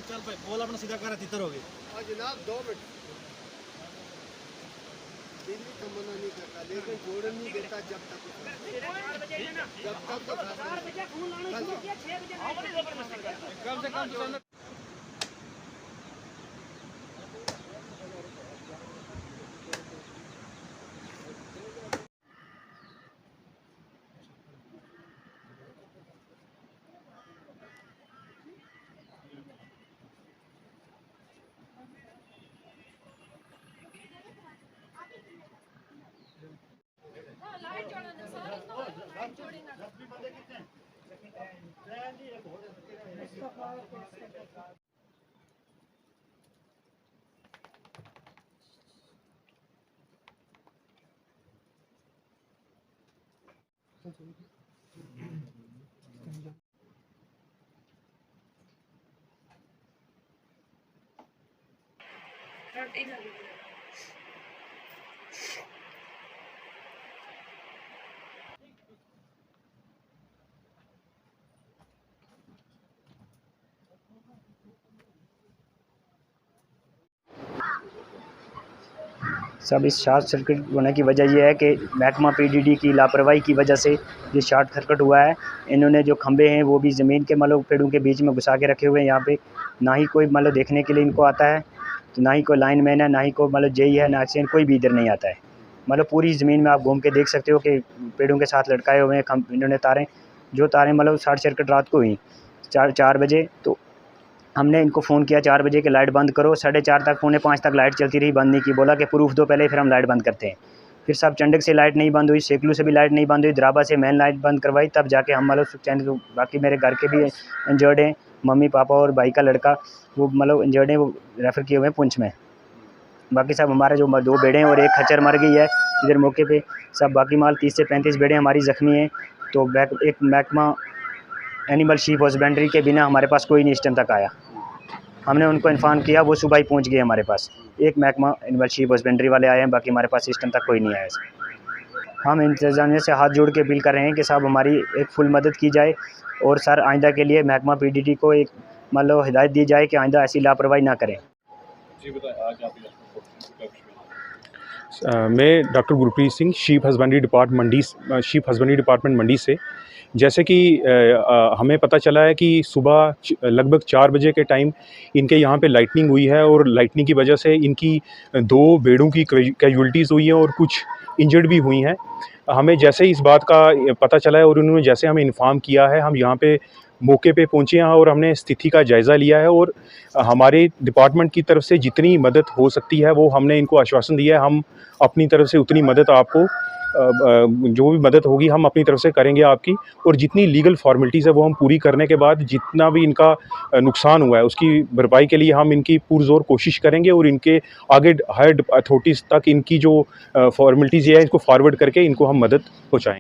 चल भाई बोल अपना सीधा कर तितर होगी। और जनाब 2 मिनट दिल्ली तो मना नहीं करता लेकिन जोड़न नहीं देता जब तक तो 4 बजे फोन लाना शुरू किया 6 बजे कम से कम सब इस शॉर्ट सर्किट होने की वजह यह है कि महकमा पीडीडी की लापरवाही की वजह से ये शॉर्ट सर्किट हुआ है। इन्होंने जो खंभे हैं वो भी ज़मीन के मतलब पेड़ों के बीच में घुसा के रखे हुए हैं। यहाँ पे ना ही कोई मतलब देखने के लिए इनको आता है, तो ना ही कोई लाइन मैन है, ना ही कोई मतलब जेई है, ना एक्सीडेंट कोई भी इधर नहीं आता है। मतलब पूरी ज़मीन में आप घूम के देख सकते हो कि पेड़ों के साथ लटकाए हुए हैं इन्होंने तारें। जो तारें मतलब शॉर्ट सर्किट रात को हुई 4 बजे, तो हमने इनको फ़ोन किया 4 बजे कि लाइट बंद करो। 4:30 तक 4:45 तक लाइट चलती रही, बंद नहीं की। बोला कि प्रूफ दो पहले, फिर हम लाइट बंद करते हैं। फिर सब चंडक से लाइट नहीं बंद हुई, सेकलू से भी लाइट नहीं बंद हुई, द्राबा से मैन लाइट बंद करवाई, तब जाके हम मतलब चैनल। बाकी मेरे घर के भी इंजर्ड हैं, मम्मी पापा और भाई का लड़का, वो मतलब इंजर्ड हैं, वो रेफ़र किए हुए हैं पुंछ में। बाकी सब हमारे जो 2 बेड़े हैं और एक खच्चर मर गई है इधर मौके पे। सब बाकी माल 30 से 35 बेड़े हमारी ज़ख्मी हैं। तो एक महकमा एनिमल शीप हस्बेंड्री के बिना हमारे पास कोई नहीं इस टाइम तक आया। हमने उनको इन्फॉर्म किया, वो सुबह ही पहुंच गए हमारे पास। एक महकमा एनिमल शीप हस्बेंड्री वाले आए हैं, बाकी हमारे पास सिस्टम तक कोई नहीं आया सर। हम इंतज़ामिया से हाथ जोड़ के अपील कर रहे हैं कि साहब हमारी एक फुल मदद की जाए, और सर आइंदा के लिए महकमा पीडीडी को एक मतलब हिदायत दी जाए कि आइंदा ऐसी लापरवाही ना करें। जी बताएं, आज आप मैं doctor Gurpreet Singh, sheep husbandry department Mandi से। जैसे कि हमें पता चला है कि सुबह लगभग 4 बजे के टाइम इनके यहाँ पे लाइटनिंग हुई है, और लाइटनिंग की वजह से इनकी 2 बेड़ों की कैजुअल्टीज़ हुई हैं और कुछ इंजर्ड भी हुई हैं। हमें जैसे इस बात का पता चला है और उन्होंने जैसे हमें इन्फॉर्म किया है, हम यहाँ पे मौके पे पहुँचे हैं और हमने स्थिति का जायज़ा लिया है, और हमारे डिपार्टमेंट की तरफ से जितनी मदद हो सकती है वो हमने इनको आश्वासन दिया है। हम अपनी तरफ से उतनी मदद आपको जो भी मदद होगी हम अपनी तरफ से करेंगे आपकी, और जितनी लीगल फॉर्मेलिटीज़ है वो हम पूरी करने के बाद जितना भी इनका नुकसान हुआ है उसकी भरपाई के लिए हम इनकी पुरज़ोर कोशिश करेंगे, और इनके आगे हायर अथॉरिटीज़ तक इनकी जो फॉर्मेलिटीज़ है इसको फॉरवर्ड करके इनको हम मदद पहुँचाएँ।